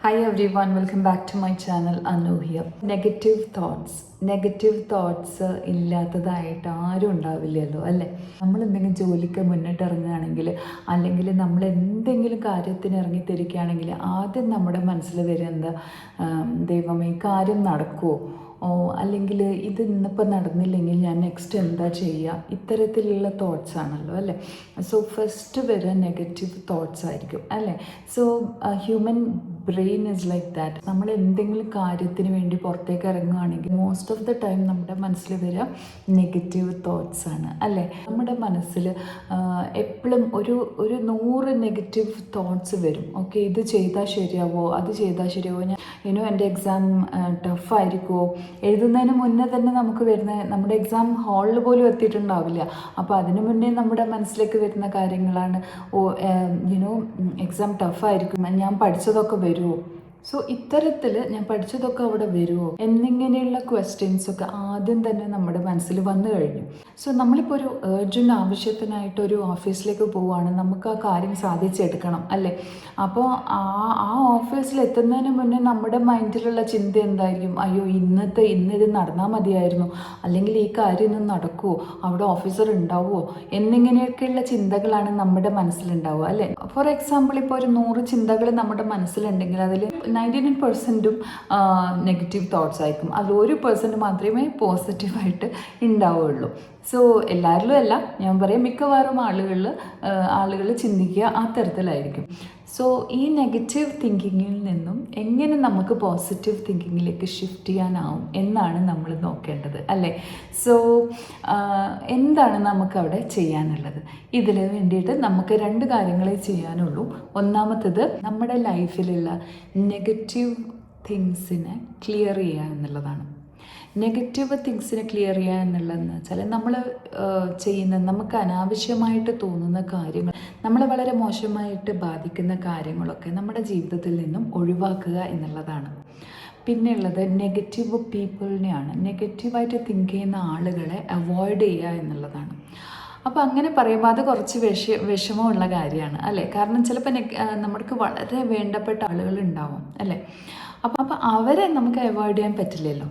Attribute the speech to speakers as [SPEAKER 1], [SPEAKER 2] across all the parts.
[SPEAKER 1] Hi everyone, welcome back to my channel Anu here. Negative thoughts ഇല്ലാത്തതായിട്ട് ആരും ഉണ്ടാവില്ലല്ലോ അല്ലേ? നമ്മൾ എന്തെങ്കിലും ജോലിക്ക് മുന്നിട്ട് ഇറങ്ങുകയാണെങ്കിൽ അല്ലെങ്കിൽ നമ്മൾ എന്തെങ്കിലും കാര്യത്തിന് ഇറങ്ങിത്തിരിക്കുകയാണെങ്കിൽ ആദ്യം നമ്മുടെ മനസ്സിൽ വരുന്നത് ദൈവമേ ഈ കാര്യം നടക്കുമോ, അല്ലെങ്കിൽ ഇത് ഇന്നിപ്പോൾ നടന്നില്ലെങ്കിൽ ഞാൻ നെക്സ്റ്റ് എന്താ ചെയ്യുക, ഇത്തരത്തിലുള്ള തോട്ട്സ് ആണല്ലോ അല്ലേ? സോ ഫസ്റ്റ് വരെ നെഗറ്റീവ് തോട്ട്സ് ആയിരിക്കും അല്ലേ? So human brain is like that. നമ്മൾ എന്തെങ്കിലും കാര്യത്തിന് വേണ്ടി പുറത്തേക്ക് ഇറങ്ങുകയാണെങ്കിൽ മോസ്റ്റ് ഓഫ് ദ ടൈം നമ്മുടെ മനസ്സിൽ വരിക നെഗറ്റീവ് തോട്ട്സ് ആണ് അല്ലേ? നമ്മുടെ മനസ്സിൽ എപ്പോഴും ഒരു 100 നെഗറ്റീവ് തോട്ട്സ് വരും. ഓക്കെ, ഇത് ചെയ്താൽ ശരിയാവോ, അത് ചെയ്താൽ ശരിയാവോ, എൻ്റെ എക്സാം ടഫായിരിക്കുമോ, എഴുതുന്നതിന് മുന്നേ തന്നെ നമുക്ക് വരുന്ന, നമ്മുടെ എക്സാം ഹാളിൽ പോലും എത്തിയിട്ടുണ്ടാവില്ല, അപ്പോൾ അതിന് മുന്നേ നമ്മുടെ മനസ്സിലേക്ക് വരുന്ന കാര്യങ്ങളാണ് എക്സാം ടഫായിരിക്കും, ഞാൻ പഠിച്ചതൊക്കെ വരുമോ, സോ ഇത്തരത്തിൽ ഞാൻ പഠിച്ചതൊക്കെ അവിടെ വരുമോ എന്നിങ്ങനെയുള്ള ക്വസ്റ്റ്യൻസൊക്കെ ആദ്യം തന്നെ നമ്മുടെ മനസ്സിൽ വന്നു കഴിഞ്ഞു. സോ നമ്മളിപ്പോൾ ഒരു അർജൻറ്റ് ആവശ്യത്തിനായിട്ട് ഒരു ഓഫീസിലേക്ക് പോവുകയാണ്, നമുക്ക് ആ കാര്യം സാധിച്ചെടുക്കണം അല്ലേ? അപ്പോൾ ആ ഓഫീസിൽ എത്തുന്നതിന് മുന്നേ നമ്മുടെ മൈൻഡിലുള്ള ചിന്ത എന്തായിരിക്കും? അയ്യോ ഇന്നിത് നടന്നാൽ മതിയായിരുന്നു, അല്ലെങ്കിൽ ഈ കാര്യം ഇന്ന് നടക്കുമോ, അവിടെ ഓഫീസർ ഉണ്ടാവുമോ എന്നിങ്ങനെയൊക്കെയുള്ള ചിന്തകളാണ് നമ്മുടെ മനസ്സിലുണ്ടാവുക അല്ലേ? ഫോർ എക്സാമ്പിൾ, ഇപ്പോൾ ഒരു 100 ചിന്തകൾ നമ്മുടെ മനസ്സിലുണ്ടെങ്കിൽ അതിൽ 99% നെഗറ്റീവ് തോട്ട്സ് ആയിരിക്കും, അതിൽ 1% മാത്രമേ പോസിറ്റീവായിട്ട് ഉണ്ടാവുകയുള്ളൂ. സോ എല്ലാവരിലും അല്ല, ഞാൻ പറയാം മിക്കവാറും ആളുകൾ ചിന്തിക്കുക ആ തരത്തിലായിരിക്കും. സോ ഈ നെഗറ്റീവ് തിങ്കിങ്ങിൽ നിന്നും എങ്ങനെ നമുക്ക് പോസിറ്റീവ് തിങ്കിങ്ങിലേക്ക് ഷിഫ്റ്റ് ചെയ്യാനാവും എന്നാണ് നമ്മൾ നോക്കേണ്ടത് അല്ലേ? സോ എന്താണ് നമുക്കവിടെ ചെയ്യാനുള്ളത്? ഇതിൽ വേണ്ടിയിട്ട് നമുക്ക് 2 കാര്യങ്ങളെ ചെയ്യാനുള്ളൂ. ഒന്നാമത്തത്, നമ്മുടെ ലൈഫിലുള്ള നെഗറ്റീവ് തിങ്സിനെ ക്ലിയർ ചെയ്യുക എന്നുള്ളതാണ്. നെഗറ്റീവ് തിങ്സിനെ ക്ലിയർ ചെയ്യുക എന്നുള്ളതെന്ന് വെച്ചാൽ നമ്മൾ ചെയ്യുന്ന, നമുക്ക് അനാവശ്യമായിട്ട് തോന്നുന്ന കാര്യങ്ങൾ, നമ്മളെ വളരെ മോശമായിട്ട് ബാധിക്കുന്ന കാര്യങ്ങളൊക്കെ നമ്മുടെ ജീവിതത്തിൽ നിന്നും ഒഴിവാക്കുക എന്നുള്ളതാണ്. പിന്നെയുള്ളത് നെഗറ്റീവ് പീപ്പിളിനെയാണ്, നെഗറ്റീവായിട്ട് തിങ്ക് ചെയ്യുന്ന ആളുകളെ അവോയ്ഡ് ചെയ്യുക എന്നുള്ളതാണ്. അപ്പോൾ അങ്ങനെ പറയുമ്പോൾ അത് കുറച്ച് വിഷമമുള്ള കാര്യമാണ് അല്ലേ? കാരണം ചിലപ്പോൾ നമ്മൾക്ക് വളരെ വേണ്ടപ്പെട്ട ആളുകളുണ്ടാവും അല്ലേ? അപ്പോൾ അവരെ നമുക്ക് അവോയ്ഡ് ചെയ്യാൻ പറ്റില്ലല്ലോ.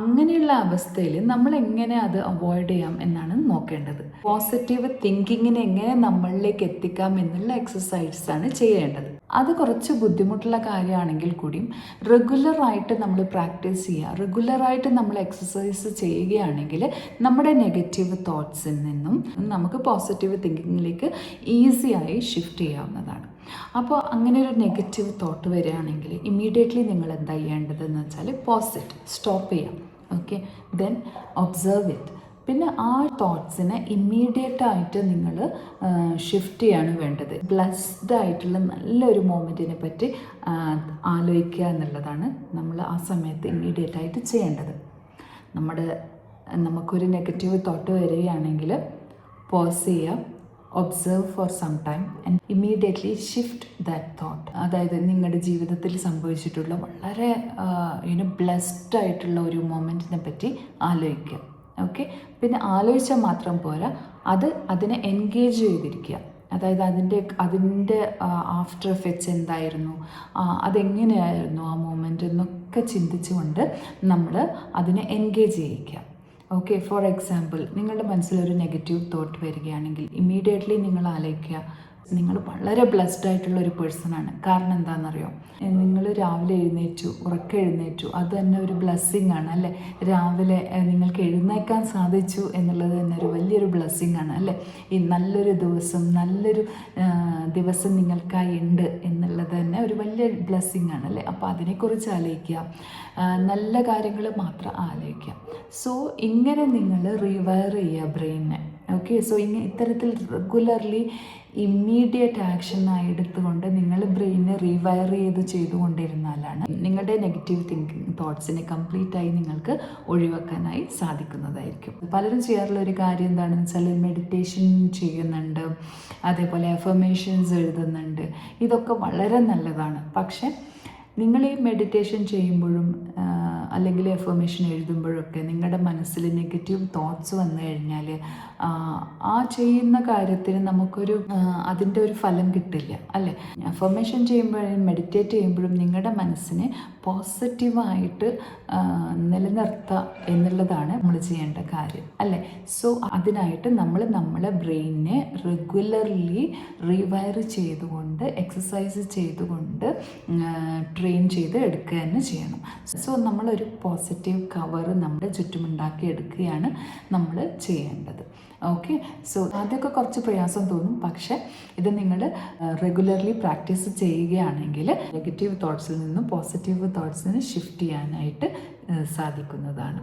[SPEAKER 1] അങ്ങനെയുള്ള അവസ്ഥയിൽ നമ്മൾ എങ്ങനെ അത് അവോയ്ഡ് ചെയ്യാം എന്നാണ് നോക്കേണ്ടത്. പോസിറ്റീവ് തിങ്കിങ്ങിനെ എങ്ങനെ നമ്മളിലേക്ക് എത്തിക്കാം എന്നുള്ള എക്സസൈസാണ് ചെയ്യേണ്ടത്. അത് കുറച്ച് ബുദ്ധിമുട്ടുള്ള കാര്യമാണെങ്കിൽ കൂടിയും റെഗുലറായിട്ട് നമ്മൾ പ്രാക്ടീസ് ചെയ്യുക, റെഗുലറായിട്ട് നമ്മൾ എക്സസൈസ് ചെയ്യുകയാണെങ്കിൽ നമ്മുടെ നെഗറ്റീവ് തോട്ട്സിൽ നിന്നും നമുക്ക് പോസിറ്റീവ് തിങ്കിങ്ങിലേക്ക് ഈസിയായി ഷിഫ്റ്റ് ചെയ്യാവുന്നതാണ്. അപ്പോൾ അങ്ങനെ ഒരു നെഗറ്റീവ് തോട്ട് വരികയാണെങ്കിൽ ഇമ്മീഡിയറ്റ്ലി നിങ്ങൾ എന്താ ചെയ്യേണ്ടതെന്ന് വെച്ചാൽ പോസ് ഇറ്റ്, സ്റ്റോപ്പ് ചെയ്യാം. Okay, then observe it. പിന്നെ ആ തോട്ട്സിനെ ഇമ്മീഡിയറ്റായിട്ട് നിങ്ങൾ ഷിഫ്റ്റ് ചെയ്യാണ് വേണ്ടത്. ബ്ലെസ്ഡ് ആയിട്ടുള്ള നല്ലൊരു മൊമെൻറ്റിനെ പറ്റി ആലോചിക്കുക എന്നുള്ളതാണ് നമ്മൾ ആ സമയത്ത് ഇമ്മീഡിയറ്റായിട്ട് ചെയ്യേണ്ടത്. നമുക്കൊരു നെഗറ്റീവ് തോട്ട് വരികയാണെങ്കിൽ പോസ് ചെയ്യുക, observe for some time and immediately shift that thought. അതായത് നിങ്ങളുടെ ജീവിതത്തിൽ സംഭവിച്ചിട്ടുള്ള വളരെ ബ്ലെസ്ഡ് ആയിട്ടുള്ള ഒരു മൊമെൻറ്റിനെ പറ്റി ആലോചിക്കുക. ഓക്കെ, പിന്നെ ആലോചിച്ചാൽ മാത്രം പോരാ, അതിനെ എൻഗേജ് ചെയ്തിരിക്കുക. അതായത് അതിൻ്റെ ആഫ്റ്റർ എഫക്ട്സ് എന്തായിരുന്നു, അതെങ്ങനെയായിരുന്നു ആ മൊമെൻ്റ് എന്നൊക്കെ ചിന്തിച്ചുകൊണ്ട് നമ്മൾ അതിനെ എൻഗേജ് ചെയ്യിക്കുക. ഓക്കെ, ഫോർ എക്സാമ്പിൾ, നിങ്ങളുടെ മനസ്സിലൊരു നെഗറ്റീവ് തോട്ട് വരികയാണെങ്കിൽ ഇമ്മീഡിയറ്റ്ലി നിങ്ങൾ ആലോചിക്കുക, നിങ്ങൾ വളരെ ബ്ലെസ്ഡ് ആയിട്ടുള്ള ഒരു പേഴ്സണാണ്. കാരണം എന്താണെന്നറിയോ? നിങ്ങൾ രാവിലെ എഴുന്നേറ്റു, അത് തന്നെ ഒരു ബ്ലെസ്സിങ് ആണ് അല്ലേ? രാവിലെ നിങ്ങൾക്ക് എഴുന്നേൽക്കാൻ സാധിച്ചു എന്നുള്ളത് തന്നെ ഒരു വലിയൊരു ബ്ലെസ്സിങ് ആണ് അല്ലേ? ഈ നല്ലൊരു ദിവസം നിങ്ങൾക്കായി ഉണ്ട് എന്നുള്ളത് തന്നെ ഒരു വലിയ ബ്ലെസ്സിങ് ആണ് അല്ലേ? അപ്പോൾ അതിനെക്കുറിച്ച് ആലോചിക്കുക, നല്ല കാര്യങ്ങൾ മാത്രം ആലോചിക്കുക. സോ ഇങ്ങനെ നിങ്ങൾ റീവയർ ചെയ്യുക ബ്രെയിനിനെ. ഓക്കെ, സോ ഇത്തരത്തിൽ റെഗുലർലി ഇമ്മീഡിയറ്റ് ആക്ഷനായി എടുത്തുകൊണ്ട് നിങ്ങൾ ബ്രെയിനെ റീവയർ ചെയ്തുകൊണ്ടിരുന്നാലാണ് നിങ്ങളുടെ നെഗറ്റീവ് തിങ്കിങ് തോട്ട്സിനെ കംപ്ലീറ്റായി നിങ്ങൾക്ക് ഒഴിവാക്കാനായി സാധിക്കുന്നതായിരിക്കും. പലരും ചെയ്യാറുള്ള ഒരു കാര്യം എന്താണെന്ന് വെച്ചാൽ മെഡിറ്റേഷൻ ചെയ്യുന്നുണ്ട്, അതേപോലെ അഫർമേഷൻസ് എഴുതുന്നുണ്ട്. ഇതൊക്കെ വളരെ നല്ലതാണ്. പക്ഷേ നിങ്ങൾ ഈ മെഡിറ്റേഷൻ ചെയ്യുമ്പോഴും അല്ലെങ്കിൽ അഫർമേഷൻ എഴുതുമ്പോഴൊക്കെ നിങ്ങളുടെ മനസ്സിൽ നെഗറ്റീവ് തോട്ട്സ് വന്നു കഴിഞ്ഞാൽ ആ ചെയ്യുന്ന കാര്യത്തിന് നമുക്കൊരു അതിൻ്റെ ഒരു ഫലം കിട്ടില്ല അല്ലേ. അഫർമേഷൻ ചെയ്യുമ്പോഴും മെഡിറ്റേറ്റ് ചെയ്യുമ്പോഴും നിങ്ങളുടെ മനസ്സിനെ പോസിറ്റീവായിട്ട് നിലനിർത്തുക എന്നുള്ളതാണ് നമ്മൾ ചെയ്യേണ്ട കാര്യം അല്ലേ. സോ അതിനായിട്ട് നമ്മൾ നമ്മളെ ബ്രെയിനിനെ റെഗുലർലി റീവയർ ചെയ്തുകൊണ്ട് എക്സസൈസ് ചെയ്തുകൊണ്ട് ട്രെയിൻ ചെയ്ത് എടുക്കുക തന്നെ ചെയ്യണം. സോ നമ്മളൊരു പോസിറ്റീവ് കവർ നമ്മുടെ ചുറ്റുമുണ്ടാക്കി എടുക്കുകയാണ് നമ്മൾ ചെയ്യേണ്ടത്. ഓക്കെ. സോ ആദ്യമൊക്കെ കുറച്ച് പ്രയാസം തോന്നും, പക്ഷേ ഇത് നിങ്ങൾ റെഗുലർലി പ്രാക്ടീസ് ചെയ്യുകയാണെങ്കിൽ നെഗറ്റീവ് തോട്ട്സിൽ നിന്നും പോസിറ്റീവ് തോട്ട്സിന് ഷിഫ്റ്റ് ചെയ്യാനായിട്ട് സാധിക്കുന്നതാണ്.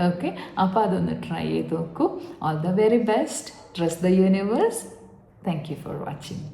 [SPEAKER 1] ഓക്കെ. അപ്പോൾ അതൊന്ന് ട്രൈ ചെയ്ത് നോക്കൂ. All the very best. Trust the universe. Thank you for watching.